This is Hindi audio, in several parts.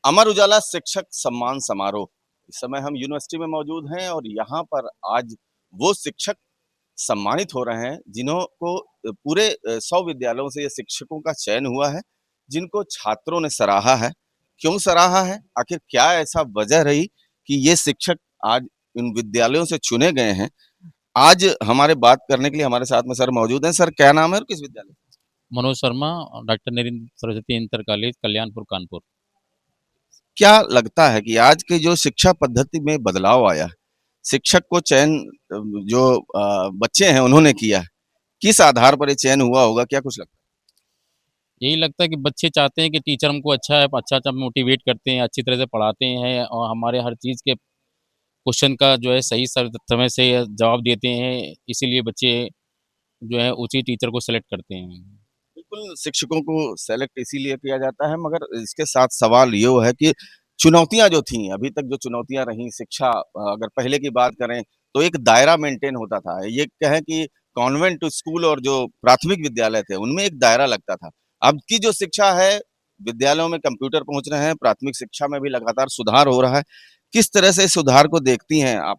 अमर उजाला शिक्षक सम्मान समारोह। इस समय हम यूनिवर्सिटी में मौजूद हैं और यहाँ पर आज वो शिक्षक सम्मानित हो रहे हैं जिन्हों को पूरे 100 विद्यालयों से ये शिक्षकों का चयन हुआ है, जिनको छात्रों ने सराहा है। क्यों सराहा है? आखिर क्या ऐसा वजह रही कि ये शिक्षक आज इन विद्यालयों से चुने गए हैं? आज हमारे बात करने के लिए हमारे साथ में सर मौजूद हैं। सर क्या नाम है और किस विद्यालय? Manoj Sharma, doctor Narendra Saraswati inter college, Kalyanpur, Kanpur. क्या लगता है कि आज की जो शिक्षा पद्धति में बदलाव आया है, शिक्षक को चयन जो बच्चे हैं उन्होंने किया है, किस आधार पर ये चयन हुआ होगा? क्या कुछ लगता यही लगता है कि बच्चे चाहते हैं कि टीचर हमको अच्छा मोटिवेट करते हैं, अच्छी तरह से पढ़ाते हैं और हमारे हर चीज़ के क्वेश्चन का जो है सही समय से जवाब देते हैं, इसीलिए बच्चे जो है उसी टीचर को सेलेक्ट करते हैं। बिल्कुल, शिक्षकों को सेलेक्ट इसीलिए किया जाता है, मगर इसके साथ सवाल ये है कि चुनौतियाँ जो थीं, अभी तक जो चुनौतियाँ रहीं शिक्षा अगर पहले की बात करें, तो एक दायरा मेंटेन होता था। ये कहें कि कॉन्वेंट स्कूल और जो प्राथमिक विद्यालय थे, उनमें एक दायरा लगता था। अब की जो शिक्षा है, विद्यालयों में कंप्यूटर पहुँच रहे हैं, प्राथमिक शिक्षा में भी लगातार सुधार हो रहा है। किस तरह से इस सुधार को देखती हैं आप?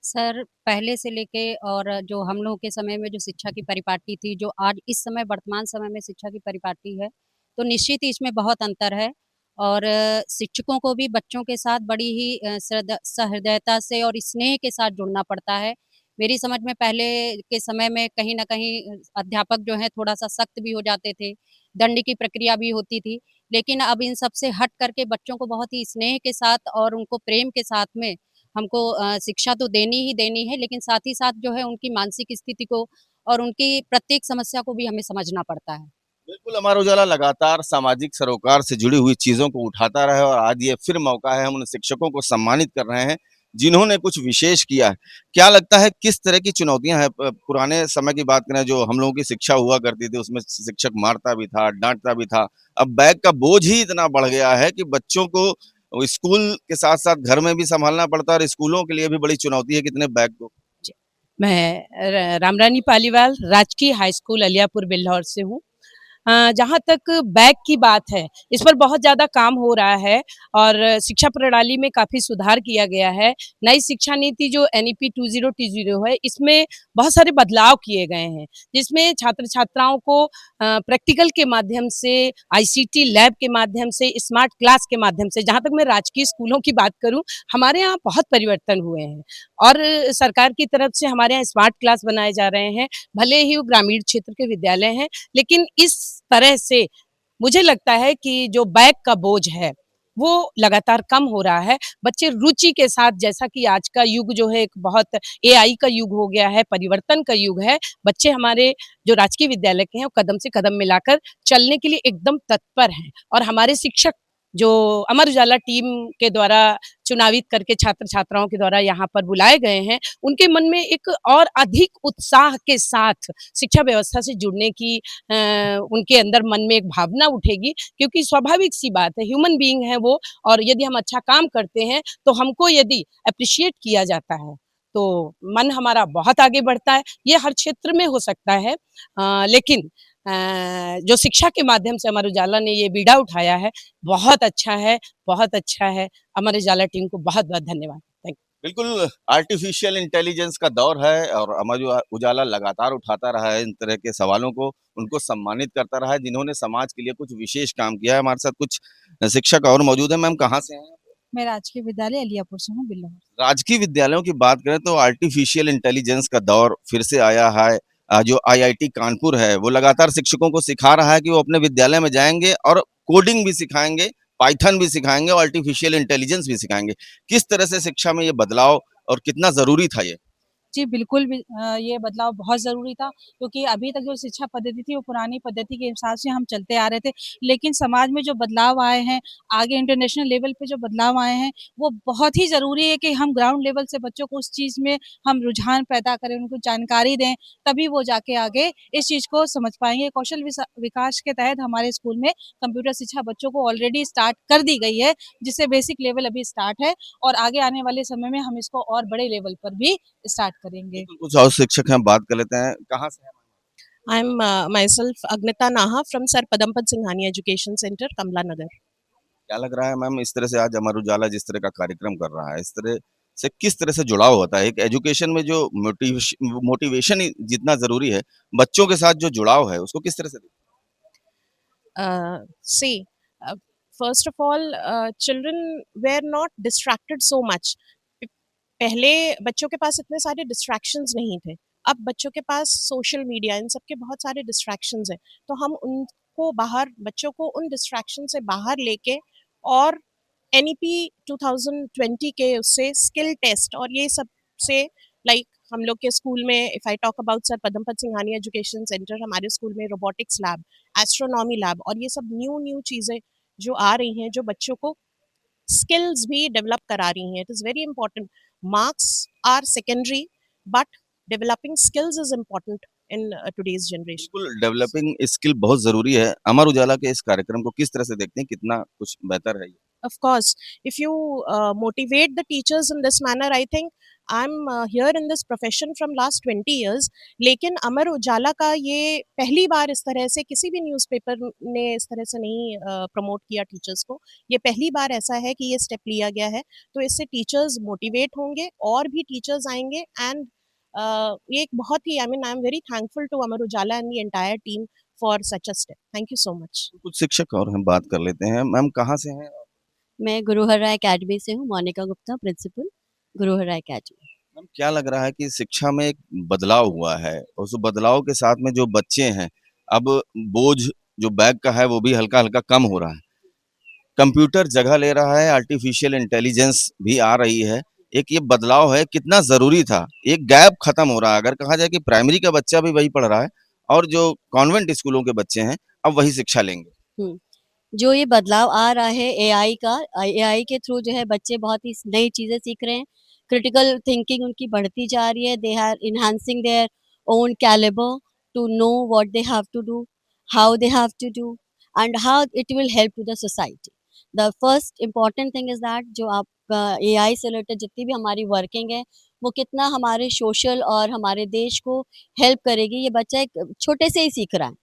सर, पहले से लेके और जो हम लोगों के समय में जो शिक्षा की परिपाटी थी, जो आज इस समय वर्तमान समय में शिक्षा की परिपाटी है, तो निश्चित ही इसमें बहुत अंतर है और शिक्षकों को भी बच्चों के साथ बड़ी ही सहृदयता से और स्नेह के साथ जुड़ना पड़ता है। मेरी समझ में पहले के समय में कहीं न कहीं अध्यापक जो हैं थोड़ा-सा सख्त भी हो जाते थे, दंड की प्रक्रिया भी होती थी, लेकिन अब इन सब से हट कर के बच्चों को बहुत ही स्नेह के साथ और उनको प्रेम के साथ में हमको शिक्षा तो देनी ही देनी है, लेकिन साथ ही साथ जो है उनकी मानसिक स्थिति को और उनकी प्रत्येक समस्या को भी हमें समझना पड़ता है। बिल्कुल, अमर उजाला लगातार सामाजिक सरोकार से जुड़ी हुई चीज़ों को उठाता रहा है और आज ये फिर मौका है, हम उन शिक्षकों को सम्मानित कर रहे हैं, जिन्होंने कुछ विशेष किया है। क्या लगता है किस तरह की चुनौतियाँ हैं? पुराने समय की बात करें जो हम लोगों की शिक्षा हुआ करती थी, उसमें शिक्षक मारता भी था, डाँटता भी था। अब बैग का बोझ ही इतना बढ़ गया है कि बच्चों को स्कूल के साथ-साथ घर में भी सँभालना पड़ता है और स्कूलों के लिए भी बड़ी चुनौती है कि इतने बैग को। जी, मैं रामरानी पालीवाल राजकीय हाई स्कूल अलियापुर बिल्हौर से हूँ। जहाँ तक बैग की बात है, इस पर बहुत ज़्यादा काम हो रहा है और शिक्षा प्रणाली में काफ़ी सुधार किया गया है। नई शिक्षा नीति जो एनईपी 2020 है, इसमें बहुत सारे बदलाव किए गए हैं, जिसमें छात्र-छात्राओं को प्रैक्टिकल के माध्यम से, आईसीटी लैब के माध्यम से, स्मार्ट क्लास के माध्यम से, जहाँ तक मैं राजकीय स्कूलों की बात करूँ, हमारे यहाँ बहुत परिवर्तन हुए हैं और सरकार की तरफ से हमारे यहाँ स्मार्ट क्लास बनाए जा रहे हैं। भले ही वो ग्रामीण क्षेत्र के विद्यालय हैं, लेकिन इस तरह से मुझे लगता है कि जो बैग का बोझ है, वो लगातार कम हो रहा है। बच्चे रुचि के साथ जैसा कि आज का युग जो है एक बहुत एआई का युग हो गया है, परिवर्तन का युग है। बच्चे हमारे जो राजकीय विद्यालय के हैं, वो कदम से कदम मिलाकर चलने के लिए एकदम तत्पर हैं और हमारे शिक्षक जो अमर उजाला टीम के द्वारा चुनावित करके छात्र-छात्राओं के द्वारा यहाँ पर बुलाए गए हैं, उनके मन में एक और अधिक उत्साह के साथ शिक्षा व्यवस्था से जुड़ने की उनके अंदर मन में एक भावना उठेगी क्योंकि स्वाभाविक सी बात है, ह्यूमन बीइंग है वो और यदि हम अच्छा काम करते हैं, तो हमको यदि एप्रिशिएट किया जाता है, तो मन हमारा बहुत आगे बढ़ता है। ये हर क्षेत्र में हो सकता है लेकिन जो शिक्षा के माध्यम से अमर उजाला ने ये बीड़ा उठाया है, बहुत अच्छा है, बहुत अच्छा है। अमर उजाला टीम को बहुत-बहुत धन्यवाद। थैंक बिल्कुल, आर्टिफ़िशियल इंटेलिजेंस का दौर है और अमर उजाला लगातार उठाता रहा है इन तरह के सवालों को, उनको सम्मानित करता रहा है, जिन्होंने समाज के लिए कुछ विशेष काम किया है। हमारे साथ कुछ शिक्षक और मौजूद हैं। मैम कहाँ से हैं? मैं राजकीय विद्यालय अलियापुर से हूँ, बिल्हौर। राजकीय विद्यालयों की बात करें तो आर्टिफ़िशियल इंटेलिजेंस का दौर फिर से आया है। जो आईआईटी कानपुर है, वो लगातार शिक्षकों को सिखा रहा है कि वो अपने विद्यालय में जाएँगे और कोडिंग भी सिखाएँगे, पाइथन भी सिखाएँगे और आर्टिफ़िशियल इंटेलिजेंस भी सिखाएँगे। किस तरह से शिक्षा में ये बदलाव और कितना ज़रूरी था ये? जी, बिल्कुल भी ये बदलाव बहुत ज़रूरी था क्योंकि अभी तक जो शिक्षा पद्धति थी वो पुरानी पद्धति के हिसाब से हम चलते आ रहे थे। लेकिन समाज में जो बदलाव आए हैं, आगे इंटरनेशनल लेवल पे जो बदलाव आए हैं, वो बहुत ही ज़रूरी है कि हम ग्राउंड लेवल से बच्चों को उस चीज़ में हम रुझान पैदा करें, उनको जानकारी दें, तभी वो जाके आगे इस चीज़ को समझ पाएँगे। कौशल विकास के तहत हमारे स्कूल में कंप्यूटर शिक्षा बच्चों को ऑलरेडी स्टार्ट कर दी गई है, जिससे बेसिक लेवल अभी स्टार्ट है और आगे आने वाले समय में हम इसको और बड़े लेवल पर भी स्टार्ट करेंगे। बिल्कुल, कुछ और शिक्षक हैं, बात कर लेते हैं। कहाँ से हैं? I'm myself Agnita Naha from Sir Padampad Singhani Education Center, Kamla Nagar. क्या लग रहा है मैम, इस तरह से आज अमर उजाला जिस तरह का कार्यक्रम कर रहा है, इस तरह से किस तरह से जुड़ाव होता है? एक एजुकेशन में जो मोटिवेशन ही जितना ज़रूरी है, बच्चों के साथ जो जुड़ाव है, उसको किस तरह से देखते See, first of all, children were not distracted so much. पहले बच्चों के पास इतने सारे डिस्ट्रैक्शंस नहीं थे, अब बच्चों के पास सोशल मीडिया इन सब के बहुत सारे डिस्ट्रैक्शंस हैं, तो हम उनको बाहर, बच्चों को उन डिस्ट्रैक्शन से बाहर लेके और NEP 2020 के उससे स्किल टेस्ट और ये सब से, लाइक हम लोग के स्कूल में, if I talk about sir Padampat Singhania education centre, हमारे स्कूल में रोबोटिक्स लैब, एस्ट्रोनॉमी लैब और ये सब न्यू चीज़ें जो आ रही हैं, जो बच्चों को स्किल्स भी डेवलप करा रही हैं. It is very important. Marks are secondary, but developing skills is important in today's generation. बिल्कुल, डेवलपिंग स्किल बहुत ज़रूरी है। अमर उजाला के इस कार्यक्रम को किस तरह से देखते हैं? कितना कुछ बेहतर है ये? Of course, if you motivate the teachers in this manner, I think I'm here in this profession from last 20 years. लेकिन अमर उजाला का ये पहली बार इस तरह से किसी भी न्यूज़पेपर ने इस तरह से नहीं प्रमोट किया टीचर्स को. ये पहली बार ऐसा है कि ये स्टेप लिया गया है, तो इससे टीचर्स मोटिवेट होंगे और भी टीचर्स आएंगे. एंड ये एक बहुत ही, I mean, I am very thankful to Amar Ujala and the entire team for such a step. Thank you so much. कुछ शिक्षक और हम बात कर लेते हैं। मैम कहाँ से हैं? मैं गुरुहरा एकेडमी से हूँ, Monika Gupta, principal, Guruhara academy. Ma'am क्या लग रहा है कि शिक्षा में एक बदलाव हुआ है, उस बदलाव के साथ में जो बच्चे हैं, अब बोझ जो बैग का है वो भी हल्का-हल्का कम हो रहा है। कंप्यूटर जगह ले रहा है, आर्टिफिशियल इंटेलिजेंस भी आ रही है। एक ये बदलाव है, कितना ज़रूरी था। एक गैप खत्म हो रहा है। अगर कहा जाए कि प्राइमरी का बच्चा भी वही पढ़ रहा है और जो कॉन्वेंट स्कूलों के बच्चे हैं, अब वही शिक्षा लेंगे। हुँ। जो ये बदलाव आ रहा है एआई का, एआई के थ्रू जो है बच्चे बहुत ही नई चीज़ें सीख रहे हैं। क्रिटिकल थिंकिंग उनकी बढ़ती जा रही है। They are enhancing their own calibre to know what they have to do, how they have to do and how it will help to the society. The first important thing is that जो आप एआई से रिलेटेड जितनी भी हमारी वर्किंग है, वो कितना हमारे सोशल और हमारे देश को हेल्प करेगी। ये बच्चा एक छोटे से ही सीख रहा है।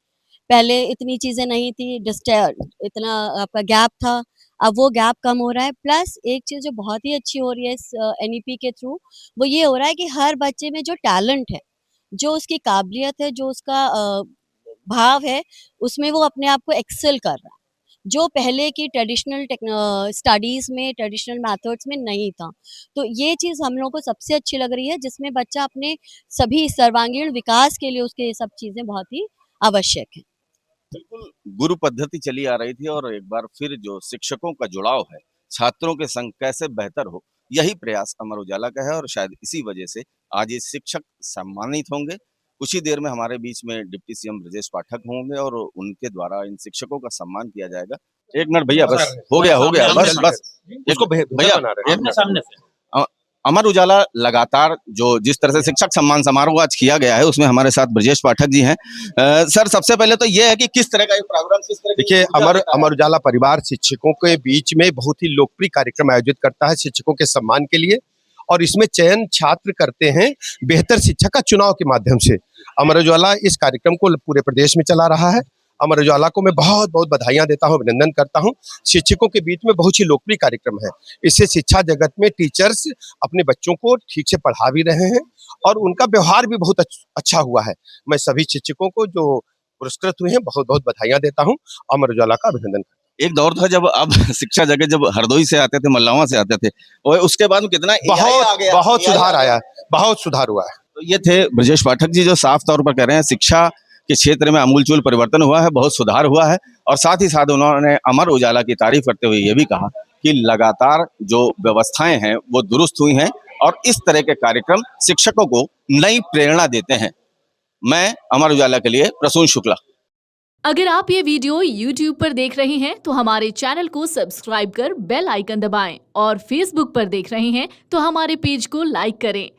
पहले इतनी चीज़ें नहीं थी, इतना आपका गैप था, अब वो गैप कम हो रहा है। प्लस एक चीज़ जो बहुत ही अच्छी हो रही है इस एनईपी के थ्रू, वो ये हो रहा है कि हर बच्चे में जो टैलेंट है, जो उसकी काबिलियत है, जो उसका भाव है, उसमें वो अपने आप को एक्सेल कर रहा है, जो पहले की ट्रेडिशनल स्टडीज़ में, ट्रेडिशनल मेथड्स में नहीं था। तो ये चीज़ हम लोगों को सबसे अच्छी लग रही है, जिसमें बच्चा अपने सभी सर्वांगीण विकास के लिए उसके ये सब चीज़ें बहुत ही आवश्यक हैं। बिल्कुल, गुरु पद्धति चली आ रही थी और एक बार फिर जो शिक्षकों का जुड़ाव है, छात्रों के संग कैसे बेहतर हो, यही प्रयास अमर उजाला का है और शायद इसी वजह से आज ये शिक्षक सम्मानित होंगे। कुछ ही देर में हमारे बीच में डिप्टी सीएम ब्रजेश पाठक होंगे और उनके द्वारा इन शिक्षकों का सम्मान किया जाएगा। 1 मिनट भैया, बस हो गया, बस। उसको भैया, बना रहे हैं। सामने से अमर उजाला लगातार जो जिस तरह से शिक्षक सम्मान समारोह आज किया गया है, उसमें हमारे साथ ब्रजेश पाठक जी हैं। सर, सबसे पहले तो ये है कि किस तरह का ये प्रोग्राम, किस तरह देखिए, अमर उजाला परिवार शिक्षकों के बीच में बहुत ही लोकप्रिय कार्यक्रम आयोजित करता है शिक्षकों के सम्मान के लिए, और इसमें चयन छात्र करते हैं बेहतर शिक्षा का चुनाव के माध्यम से। अमर उजाला इस कार्यक्रम को पूरे प्रदेश में चला रहा है। अमर उजाला को मैं बहुत बहुत बधाइयां देता हूं, अभिनंदन करता हूं। शिक्षकों के बीच में बहुत ही लोकप्रिय कार्यक्रम है। इससे शिक्षा जगत में टीचर्स अपने बच्चों को ठीक से पढ़ा भी रहे हैं और उनका व्यवहार भी बहुत अच्छा हुआ है। मैं सभी शिक्षकों को जो पुरस्कृत हुए हैं बहुत बहुत बधाइयां देता हूं, अमर उजाला का अभिनंदन। एक दौर था जब अब शिक्षा जगत जब हरदोई से आते थे, मल्लावा से आते थे, और उसके बाद कितना बहुत सुधार आया है, बहुत सुधार हुआ है। तो ये थे ब्रजेश पाठक जी जो साफ तौर पर कह रहे हैं शिक्षा के क्षेत्र में आमूलचूल परिवर्तन हुआ है, बहुत सुधार हुआ है। और साथ ही साथ उन्होंने अमर उजाला की तारीफ करते हुए ये भी कहा कि लगातार जो व्यवस्थाएं हैं वो दुरुस्त हुई हैं और इस तरह के कार्यक्रम शिक्षकों को नई प्रेरणा देते हैं। मैं अमर उजाला के लिए प्रसून शुक्ला। अगर आप ये वीडियो YouTube पर देख रहे हैं तो हमारे चैनल को सब्सक्राइब कर बेल आइकन दबाएं और Facebook पर देख रहे हैं तो हमारे पेज को लाइक करें।